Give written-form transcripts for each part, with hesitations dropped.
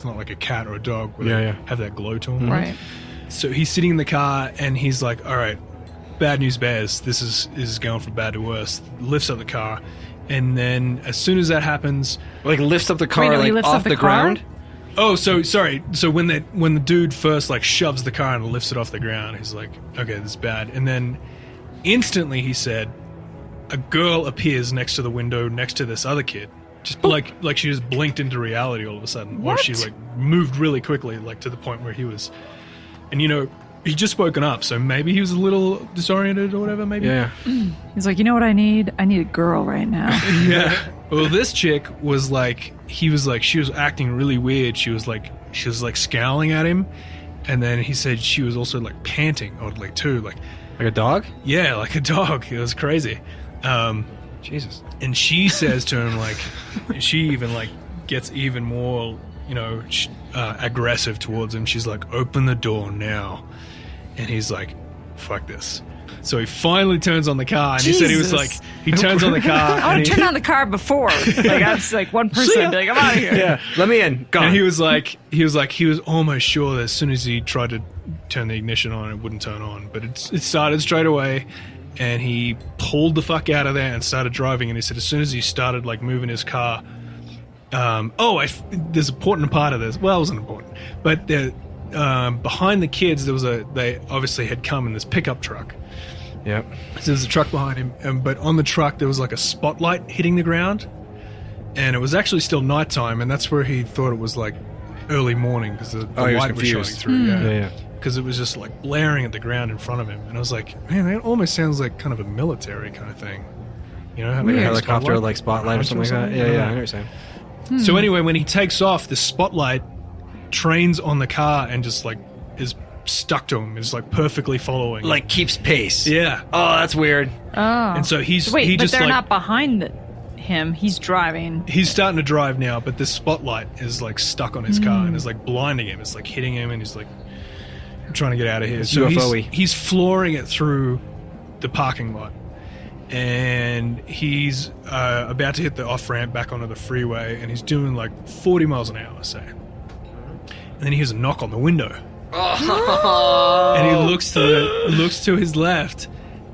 It's not like a cat or a dog where they have that glow to them. Right. So he's sitting in the car and he's like, all right, bad news bears. This is going from bad to worse. Lifts up the car. And then as soon as that happens... Like lifts up the car lifts off up the ground? Oh, so sorry. So when the dude first like shoves the car and lifts it off the ground, he's like, okay, this is bad. And then instantly he said, a girl appears next to the window next to this other kid. Just like she just blinked into reality all of a sudden. What? Or she like moved really quickly, like to the point where he was... And he'd just woken up, so maybe he was a little disoriented or whatever, maybe. Yeah. He's like, you know what I need? I need a girl right now. Yeah. Well, this chick was like, she was acting really weird. She was like scowling at him. And then he said she was also like panting oddly too. Like a dog? Yeah, like a dog. It was crazy. Jesus. And she says to him, like, she even like gets even more, aggressive towards him. She's like, open the door now. And he's like, fuck this. So he finally turns on the car, and he said he was like, he turns on the car. I would have turned on the car before. Like, I was like, one person would be like, I'm out of here. Yeah, let me in. Gone. And he was almost sure that as soon as he tried to turn the ignition on, it wouldn't turn on. But it started straight away, and he pulled the fuck out of there and started driving. And he said as soon as he started, like, moving his car, there's an important part of this. Well, it wasn't important. But behind the kids, they obviously had come in this pickup truck. Yep. So there's a truck behind him, but on the truck there was like a spotlight hitting the ground, and it was actually still nighttime, and that's where he thought it was like early morning because the light was shining through. Yeah. Because it was just like blaring at the ground in front of him, and I was like, man, that almost sounds like kind of a military kind of thing. Like a helicopter, like spotlight or something like that. Yeah, I know what you're saying. So anyway, when he takes off, the spotlight trains on the car and just like is stuck to him. Is like perfectly following. Like keeps pace. Yeah. Oh, that's weird. Oh. And so but they're not behind him. He's driving. He's starting to drive now, but this spotlight is like stuck on his car and is like blinding him. It's like hitting him, and he's like trying to get out of here. So he's flooring it through the parking lot. And he's about to hit the off-ramp back onto the freeway, and he's doing like 40 miles an hour, say. And then he hears a knock on the window. Oh. And he looks to his left,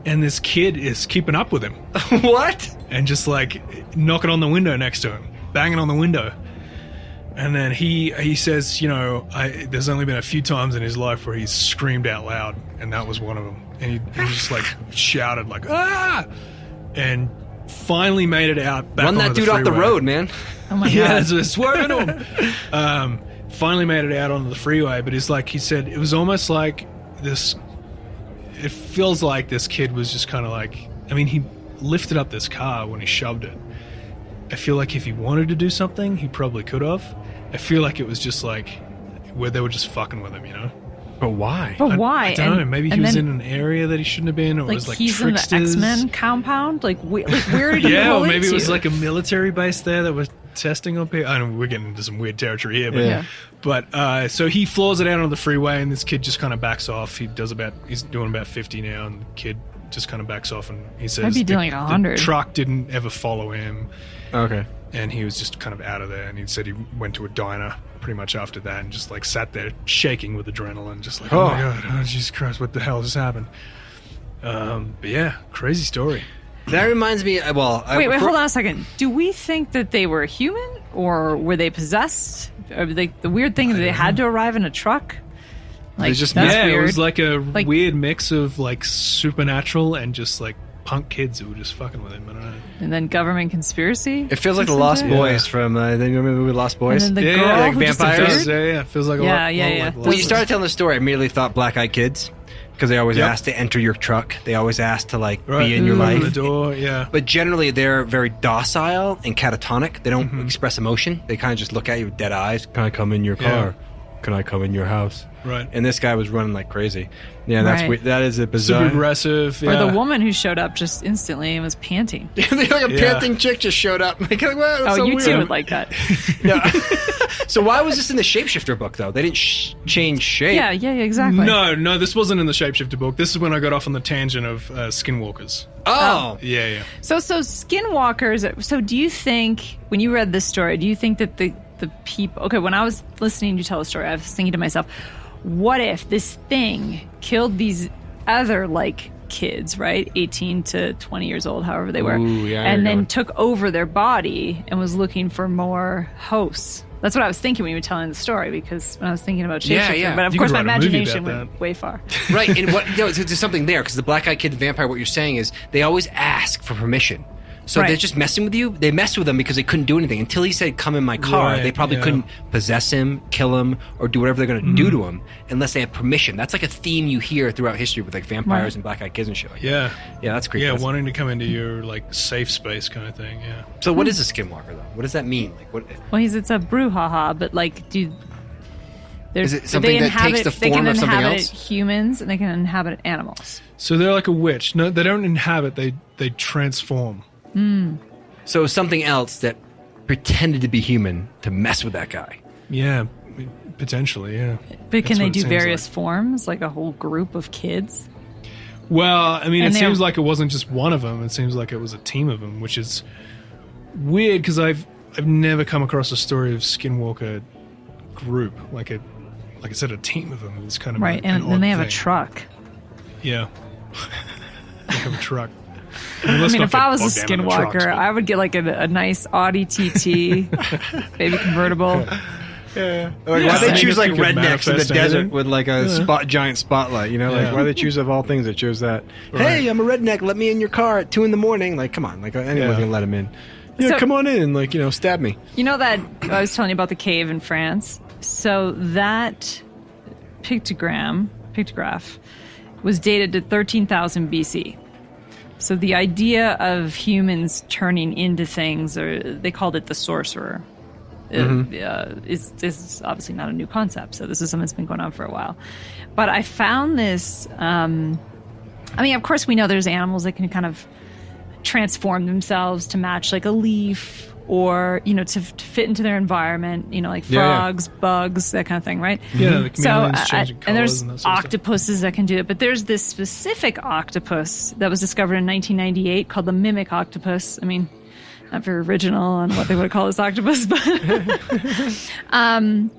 and this kid is keeping up with him. What? And just like knocking on the window next to him, banging on the window. And then he says, there's only been a few times in his life where he's screamed out loud, and that was one of them. And he just like shouted like, ah! And finally made it out back Run that dude off the road, man. Oh my God. Yeah, it's swerving him. Finally made it out onto the freeway, but it's like he said, it was almost like this. It feels like this kid was just kind of like, he lifted up this car when he shoved it. I feel like if he wanted to do something, he probably could have. I feel like it was just like where they were just fucking with him, But why? Why? I don't know. Maybe he was in an area that he shouldn't have been, or it was like he's tricksters. in the X-Men compound. Like where did he yeah, go or maybe into? it was like a military base there that was testing on people. I know we're getting into some weird territory here, but so he floors it out on the freeway, and this kid just kind of backs off. He's doing about 50 now, and the kid just kind of backs off, and he says I'd be doing 100. The truck didn't ever follow him. Okay. And he was just kind of out of there, and he said he went to a diner pretty much after that and just like sat there shaking with adrenaline, just like, oh my God, oh Jesus Christ, what the hell just happened? But yeah, crazy story. That reminds me, wait, hold on a second. Do we think that they were human, or were they possessed? Or the weird thing that they had to arrive in a truck? Like, just that's weird. It was like a weird mix of like supernatural and just like punk kids who were just fucking with him. I don't know. And then government conspiracy. It feels like the Lost Boys from. You remember the movie Lost Boys? And then the girl like who vampires. just appeared? Yeah, it feels like a lot. Yeah. Like When you started telling the story, I immediately thought Black Eyed Kids, because they always asked to enter your truck. They always asked to like be in your life. The door, yeah. But generally, they're very docile and catatonic. They don't express emotion. They kind of just look at you with dead eyes. Can I come in your car? Can I come in your house? Right. And this guy was running like crazy. Yeah, that's weird. That is a bizarre. Super aggressive. Yeah. Or the woman who showed up just instantly and was panting. Like a panting chick just showed up. Like, wow, that's so you weird. too would like that. Yeah. So why was this in the Shapeshifter book, though? They didn't change shape. Yeah, exactly. No, this wasn't in the Shapeshifter book. This is when I got off on the tangent of Skinwalkers. Oh. Yeah. So Skinwalkers, so do you think, when you read this story, do you think that the people. Okay, when I was listening to you tell the story, I was thinking to myself, what if this thing killed these other like kids, right? 18 to 20 years old, however they were, and then took over their body and was looking for more hosts. That's what I was thinking when you were telling the story, because when I was thinking about Shapeshifter, but of course my imagination went way far. Right, and there's something there, because the black-eyed kid vampire, what you're saying is they always ask for permission. So they're just messing with you. They messed with him because they couldn't do anything. Until he said, come in my car, they probably couldn't possess him, kill him, or do whatever they're going to do to him unless they have permission. That's like a theme you hear throughout history with like vampires and black-eyed kids and shit like that. Yeah, that's creepy. Yeah, wanting to come into your like safe space kind of thing, So what is a skinwalker, though? What does that mean? Like, what? Well, it's a brouhaha, but like, is it something that takes the form of something else? They can inhabit humans and they can inhabit animals. So they're like a witch. No, they don't inhabit, they transform. So something else that pretended to be human to mess with that guy. Yeah, potentially, yeah. But can they do various forms, like a whole group of kids? Well, I mean, it seems like it wasn't just one of them. It seems like it was a team of them, which is weird because I've never come across a story of Skinwalker group like I said, a team of them. It's kind of right, and then they have a truck. Yeah, they have a truck. I mean, if I was a Skinwalker, I would get like a nice Audi TT, maybe convertible. Yeah. Like, why they choose like rednecks in the desert with like a giant spotlight? You know, like why they choose of all things they chose that? Right. Hey, I'm a redneck. Let me in your car at 2 a.m. Like, come on, like anyone's gonna let him in. Yeah, so, come on in. Like, stab me. You know that I was telling you about the cave in France. So that pictograph was dated to 13,000 BC. So the idea of humans turning into things, or they called it the sorcerer, is obviously not a new concept. So this is something that's been going on for a while. But I found this, I mean, of course we know there's animals that can kind of transform themselves to match like a leaf, or, to fit into their environment, like frogs, bugs, that kind of thing, right? Yeah, the chameleons changing colors and there's and that sort of octopuses that can do it. But there's this specific octopus that was discovered in 1998 called the mimic octopus. I mean, not very original on what they would call this octopus, but and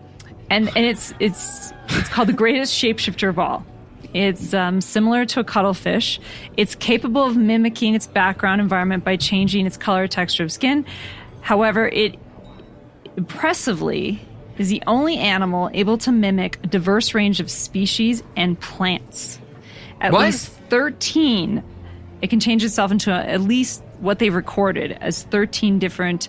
it's called the greatest shapeshifter of all. It's similar to a cuttlefish. It's capable of mimicking its background environment by changing its color or texture of skin. However, it impressively is the only animal able to mimic a diverse range of species and plants. At least 13. It can change itself into at least what they recorded as 13 different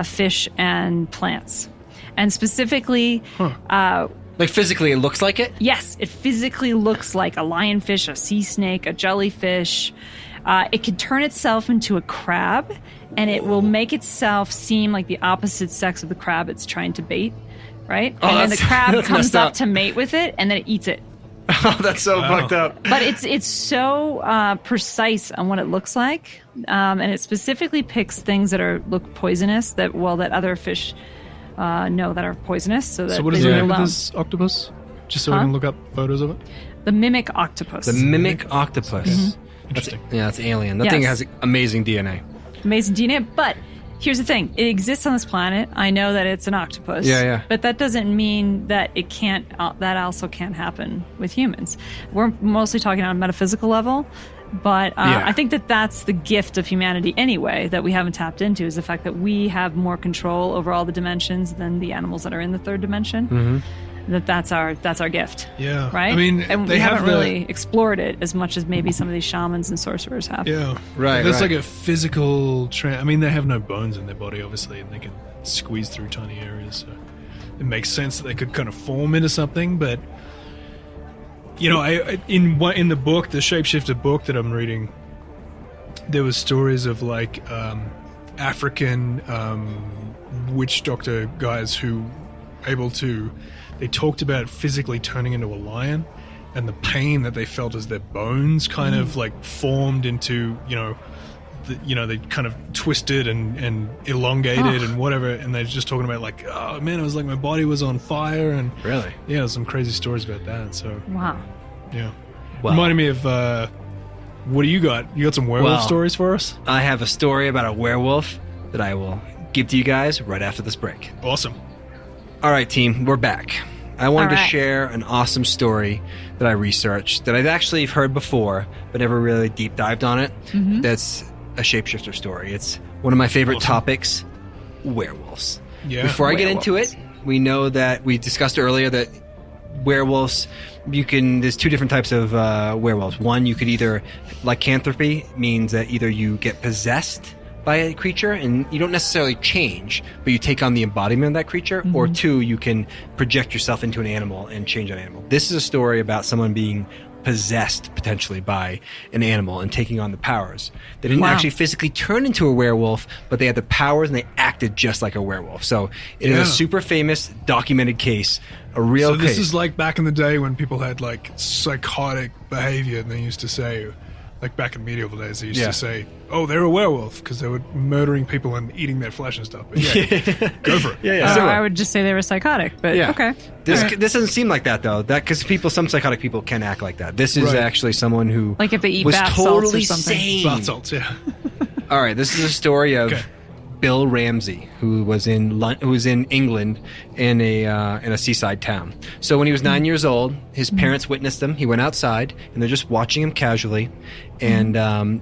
fish and plants. And specifically... like physically it looks like it? Yes, it physically looks like a lionfish, a sea snake, a jellyfish. It can turn itself into a crab, and it will make itself seem like the opposite sex of the crab it's trying to bait, right? Oh, and then the crab comes up to mate with it, and then it eats it. Oh, that's so fucked up. But it's so precise on what it looks like, and it specifically picks things that look poisonous that other fish know that are poisonous. So what is the name of this octopus? Just so we can look up photos of it. The mimic octopus. The mimic octopus. Mm-hmm. Interesting. That's alien. That thing has amazing DNA. Amazing DNA, but here's the thing. It exists on this planet. I know that it's an octopus. Yeah. But that doesn't mean that it can't, that also can't happen with humans. We're mostly talking on a metaphysical level, but I think that that's the gift of humanity anyway, that we haven't tapped into, is the fact that we have more control over all the dimensions than the animals that are in the third dimension. Mm-hmm. That's our gift. Yeah. Right? I mean, and we haven't really explored it as much as maybe some of these shamans and sorcerers have. Yeah. Right. There's like a physical... I mean, they have no bones in their body, obviously, and they can squeeze through tiny areas. So it makes sense that they could kind of form into something, but... in the book, the Shapeshifter book that I'm reading, there was stories of like African witch doctor guys who able to... They talked about physically turning into a lion, and the pain that they felt as their bones kind of like formed into, they kind of twisted and elongated and whatever. And they're just talking about like, oh man, it was like my body was on fire. And really, yeah, there's some crazy stories about that. So wow, yeah, reminded me of what do you got? You got some werewolf stories for us? I have a story about a werewolf that I will give to you guys right after this break. Awesome. All right, team, we're back. I wanted All right. to share an awesome story that I researched that I've actually heard before, but never really deep dived on it. Mm-hmm. That's a shapeshifter story. It's one of my favorite topics, werewolves. Yeah. Before I get into it, we know that we discussed earlier that werewolves, there's two different types of werewolves. One, you could either, lycanthropy means that either you get possessed by a creature and you don't necessarily change, but you take on the embodiment of that creature, or two, you can project yourself into an animal and change that animal. This is a story about someone being possessed potentially by an animal and taking on the powers. They didn't actually physically turn into a werewolf, but they had the powers and they acted just like a werewolf. So it is a super famous documented case, a real case. So this is like back in the day when people had like psychotic behavior, and they used to say, like back in medieval days, they used to say, "Oh, they're a werewolf," because they were murdering people and eating their flesh and stuff. But go for it. I would just say they were psychotic, but okay. This doesn't seem like that though. That because some psychotic people can act like that. This is actually someone who like if they eat was bath totally salts or something. sane. Bath salts, yeah. All right, this is a story of Bill Ramsey, who was in England in a seaside town. So when he was 9 years old, his parents witnessed him. He went outside, and they're just watching him casually, and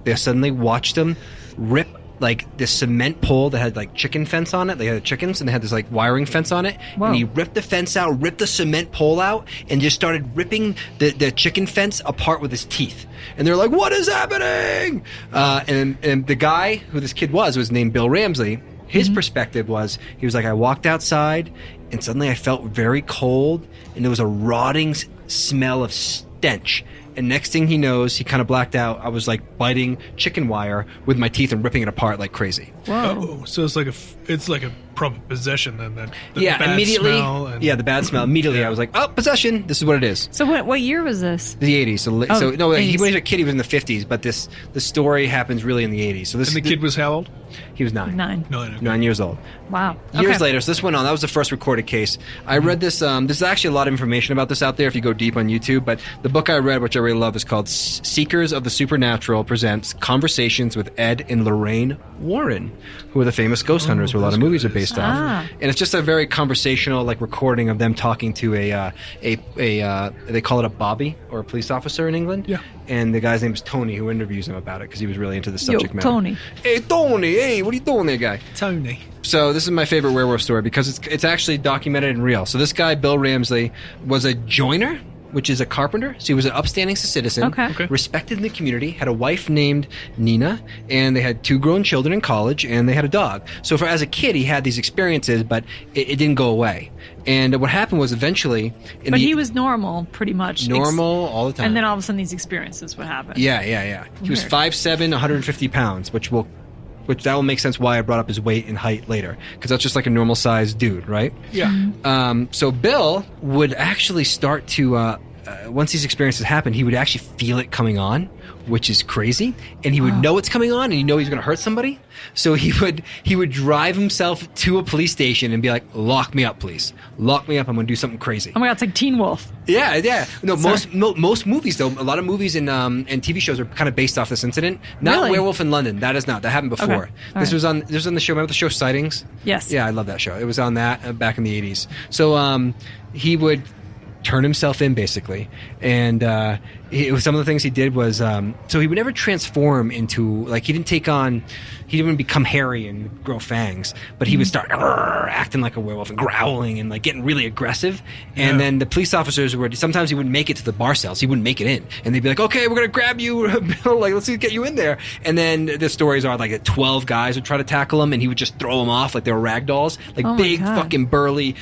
they suddenly watched him rip like this cement pole that had like chicken fence on it. They had chickens, and they had this like wiring fence on it. Whoa. And he ripped the fence out, ripped the cement pole out, and just started ripping the chicken fence apart with his teeth. And they're like, "What is happening?" And the guy who this kid was named Bill Ramsey. His perspective was, he was like, "I walked outside, and suddenly I felt very cold, and there was a rotting smell of stench. And next thing he knows, he kind of blacked out. I was like biting chicken wire with my teeth and ripping it apart like crazy." Whoa! So it's like a proper possession then. That bad immediately. Smell and, the bad smell. Immediately, I was like, "Oh, possession! This is what it is." So what year was this? The 80s. So no, 80s. He when he was a kid, he was in the 50s, but the story happens really in the 80s. So this and the kid was how old? He was 9. 9. 9 years old. Wow. Years later, so this went on. That was the first recorded case. I read this. There's actually a lot of information about this out there if you go deep on YouTube. But the book I read, which I really love, is called "Seekers of the Supernatural presents Conversations with Ed and Lorraine Warren, who are the famous ghost hunters who a lot of movies are based off." And it's just a very conversational, like recording of them talking to a they call it a bobby or a police officer in England. Yeah. And the guy's name is Tony, who interviews him about it because he was really into the subject matter. Tony. Hey, Tony. Hey, what are you doing there, guy? Tony. So this is my favorite werewolf story because it's actually documented and real. So this guy, Bill Ramsey, was a joiner, which is a carpenter. So he was an upstanding citizen, respected in the community, had a wife named Nina, and they had 2 grown children in college, and they had a dog. So as a kid, he had these experiences, but it didn't go away. And what happened was eventually... he was normal, pretty much. Normal all the time. And then all of a sudden these experiences would happen. Yeah. He was 5'7", 150 pounds, which that will make sense why I brought up his weight and height later, because that's just like a normal sized dude, right? Yeah. So Bill would actually start to, once these experiences happened, he would actually feel it coming on, which is crazy, and he would know it's coming on, and he's going to hurt somebody. So he would drive himself to a police station and be like, "Lock me up, please. Lock me up. I'm going to do something crazy." Oh my God, it's like Teen Wolf. Yeah. No, most movies though, a lot of movies and TV shows are kind of based off this incident. Not Really? Werewolf in London. That is not. That happened before. Okay. This was on the show. Remember the show Sightings? Yes. Yeah, I love that show. It was on that back in the 80s. So he would turn himself in basically, and some of the things he did was so he would never transform into, like, he didn't become hairy and grow fangs, but he would start acting like a werewolf and growling and like getting really aggressive. And then the police officers sometimes he wouldn't make it to the bar cells. He wouldn't make it in, and they'd be like, "Okay, we're gonna grab you, Bill. Like, let's get you in there." And then the stories are like 12 guys would try to tackle him, and he would just throw them off like they were rag dolls, like big fucking burly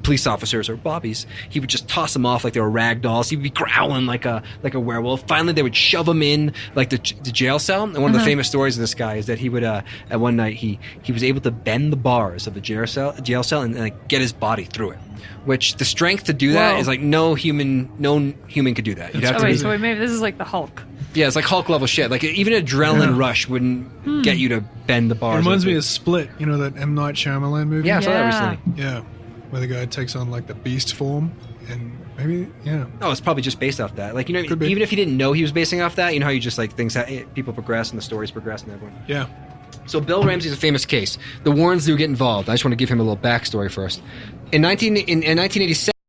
police officers or bobbies. He would just toss them off like they were rag dolls. He'd be growling like a werewolf. Finally, they would shove him in like the jail cell. And one of the famous stories of this guy is that he would at one night he was able to bend the bars of the jail cell and like get his body through it. Which the strength to do that is like no human could do that. You'd have to So maybe this is like the Hulk. Yeah, it's like Hulk level shit. Like even an adrenaline rush wouldn't get you to bend the bars. It reminds me of Split. You know that M. Night Shyamalan movie? Yeah, I saw that recently. Yeah, where the guy takes on like the beast form, and maybe Oh, it's probably just based off that. Like, you know, Could be. even if you didn't know he was basing off that, you know how you just like things people progress and the stories progress and everyone. Yeah. So Bill Ramsey's a famous case. The Warrens do get involved. I just want to give him a little backstory first. in 1987.